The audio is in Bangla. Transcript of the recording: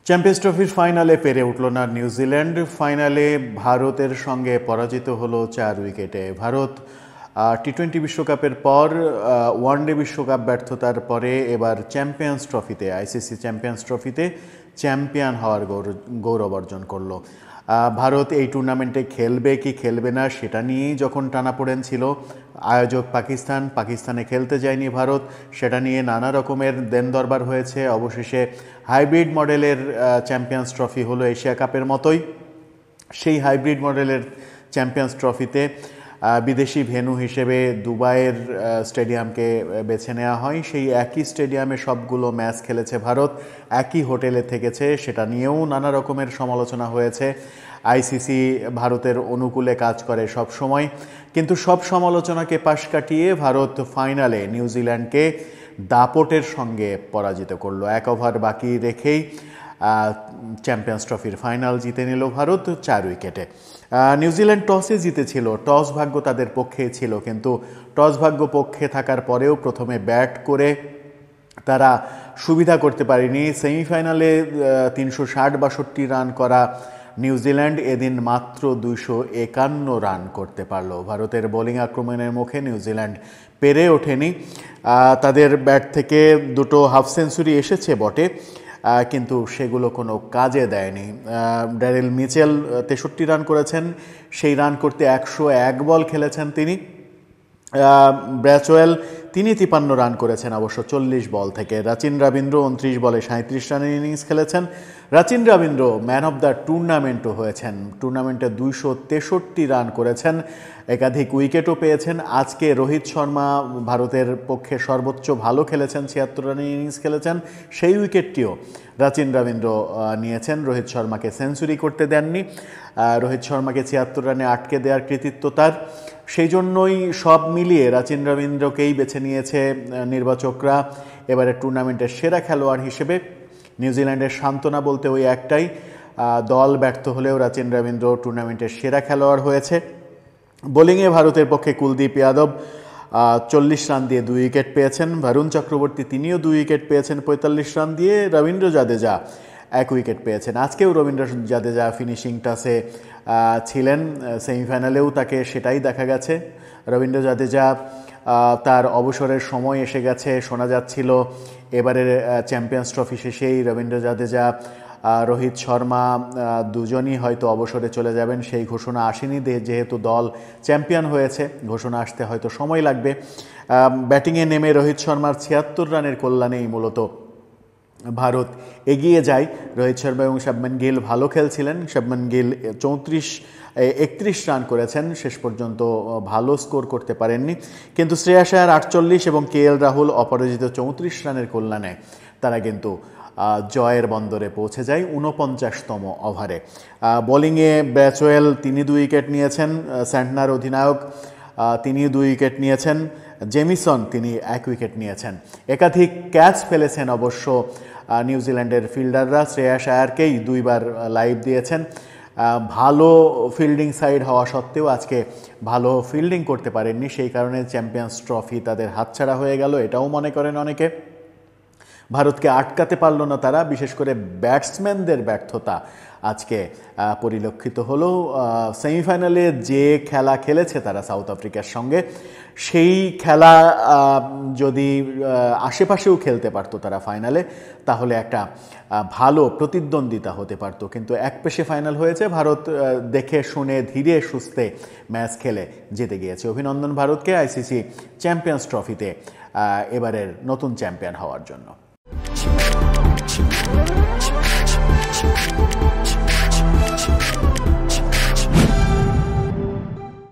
চ্যাম্পিয়ন্স ট্রফির ফাইনালে পেরে উঠল না নিউজিল্যান্ড। ফাইনালে ভারতের সঙ্গে পরাজিত হলো 4 উইকেটে। ভারত টি-20 বিশ্বকাপের পর ওয়ানডে বিশ্বকাপ ব্যর্থতার পরে এবার চ্যাম্পিয়ন্স ট্রফিতে, আইসিসি চ্যাম্পিয়ন্স ট্রফিতে চ্যাম্পিয়ন হওয়ার গৌরব অর্জন করলো। ভারত এই টুর্নামেন্টে খেলবে কি খেলবে না সেটা নিয়েই যখন টানাপোড়েন ছিল, আয়োজক পাকিস্তানে খেলতে যায়নি ভারত, সেটা নিয়ে নানা রকমের দেন দরবার হয়েছে। অবশেষে হাইব্রিড মডেলের চ্যাম্পিয়ন্স ট্রফি হলো এশিয়া কাপের মতোই। সেই হাইব্রিড মডেলের চ্যাম্পিয়ন্স ট্রফিতে বিদেশি ভেন্যু হিসেবে দুবাইয়ের স্টেডিয়ামকে বেছে নেওয়া হয়। সেই একই স্টেডিয়ামে সবগুলো ম্যাচ খেলেছে ভারত, একই হোটেলে থেকেছে, সেটা নিয়েও নানা রকমের সমালোচনা হয়েছে। আইসিসি ভারতের অনুকূলে কাজ করে সব সময়, কিন্তু সব সমালোচনাকে পাশ কাটিয়ে ভারত ফাইনালে নিউজিল্যান্ডকে দাপটের সঙ্গে পরাজিত করলো। 1 ওভার বাকি রেখেই চ্যাম্পিয়ন্স ট্রফির ফাইনাল জিতে নিল ভারত 4 উইকেটে। নিউজিল্যান্ড টসে জিতেছিল, টস ভাগ্য তাদের পক্ষে ছিল, কিন্তু টস ভাগ্য পক্ষে থাকার পরেও প্রথমে ব্যাট করে তারা সুবিধা করতে পারেনি। সেমিফাইনালে 360-62 রান করা নিউজিল্যান্ড এদিন মাত্র 251 রান করতে পারল। ভারতের বোলিং আক্রমণের মুখে নিউজিল্যান্ড পেরে ওঠেনি। তাদের ব্যাট থেকে দুটো হাফ সেঞ্চুরি এসেছে বটে, কিন্তু সেগুলো কোনো কাজে দেয়নি। ড্যারেল মিচেল 63 রান করেছেন, সেই রান করতে 101 বল খেলেছেন তিনি। ব্র্যাচওয়েল তিনি 53 রান করেছেন অবশ্য 40 বল থেকে। রাচিন রবীন্দ্র 29 বলে 37 রানের ইনিংস খেলেছেন। Rachin Ravindra man of the টুর্নামেন্টও হয়েছেন, টুর্নামেন্টে 263 রান করেছেন, একাধিক উইকেটও পেয়েছেন। আজকে রোহিত শর্মা ভারতের পক্ষে সর্বোচ্চ ভালো খেলেছেন, 76 রানের ইনিংস খেলেছেন, সেই উইকেটটিও রাচিন রবীন্দ্র নিয়েছেন। রোহিত শর্মাকে সেঞ্চুরি করতে দেননি, রোহিত শর্মাকে 76 রানে আটকে দেওয়ার কৃতিত্ব তার। সেই জন্যই সব মিলিয়ে রাচিন রবীন্দ্রকেই বেছে নিয়েছে নির্বাচকরা এবারে টুর্নামেন্টের সেরা খেলোয়াড় হিসেবে। নিউজিল্যান্ডের সান্ত্বনা বলতে ওই একটাই, দল ব্যর্থ হলেও রাচিন রবীন্দ্র টুর্নামেন্টের সেরা খেলোয়াড় হয়েছে। বোলিংয়ে ভারতের পক্ষে কুলদীপ যাদব 40 রান দিয়ে 2 উইকেট পেয়েছেন। বরুণ চক্রবর্তী তিনিও 2 উইকেট পেয়েছেন 45 রান দিয়ে। রবীন্দ্র জাদেজা 1 উইকেট পেয়েছেন। আজকেও রবীন্দ্র জাদেজা ফিনিশিং টাসে ছিলেন, সেমিফাইনালেও তাকে সেটাই দেখা গেছে। রবীন্দ্র জাদেজা তার অবসরের সময় এসে গেছে, শোনা যাচ্ছিল এবারের চ্যাম্পিয়ন্স ট্রফি শেষেই রবীন্দ্র জাদেজা, রোহিত শর্মা দুজনই হয়তো অবসরে চলে যাবেন। সেই ঘোষণা আসেনি, যেহেতু দল চ্যাম্পিয়ন হয়েছে, ঘোষণা আসতে হয়তো সময় লাগবে। ব্যাটিংয়ে নেমে রোহিত শর্মার 76 রানের কল্যাণেই মূলত ভারত এগিয়ে যায়। রোহিত শর্মা এবং শুভমান গিল ভালো খেলছিলেন। শুভমান গিল 31 রান করেছেন, শেষ পর্যন্ত ভালো স্কোর করতে পারেননি, কিন্তু শ্রেয়াস আয়ার 48 এবং KL রাহুল অপরাজিত 34 রানের কল্যাণে তারা কিন্তু জয়ের বন্দরে পৌঁছে যায় 49তম ওভারে। বোলিংয়ে ব্র্যাচওয়েল তিনি 2 উইকেট নিয়েছেন, স্যান্টনার অধিনায়ক তিনি 2 উইকেট নিয়েছেন, জেমিসন তিনি 1 উইকেট নিয়েছেন। একাধিক ক্যাচ ফেলেছেন অবশ্য নিউজিল্যান্ডের ফিল্ডাররা। শ্রেয়াস আয়ারকেই 2 বার লাইভ দিয়েছেন। ভালো ফিল্ডিং সাইড হওয়া সত্ত্বেও আজকে ভালো ফিল্ডিং করতে পারেননি, সেই কারণে চ্যাম্পিয়ন্স ট্রফি তাদের হাতছাড়া হয়ে গেল, এটাও মনে করেন অনেকে। ভারতকে আটকাতে পারল না তারা, বিশেষ করে ব্যাটসম্যানদের ব্যর্থতা আজকে পরিলক্ষিত হলো। সেমিফাইনালে যে খেলা খেলেছে তারা সাউথ আফ্রিকার সঙ্গে, সেই খেলা যদি আশেপাশেও খেলতে পারতো তারা ফাইনালে, তাহলে একটা ভালো প্রতিদ্বন্দ্বিতা হতে পারত। কিন্তু একপেশে ফাইনাল হয়েছে, ভারত দেখে শুনে ধীরে সুস্থে ম্যাচ খেলে জিতে গিয়েছে। অভিনন্দন ভারতকে আইসিসি চ্যাম্পিয়ন্স ট্রফিতে এবারের নতুন চ্যাম্পিয়ন হওয়ার জন্য।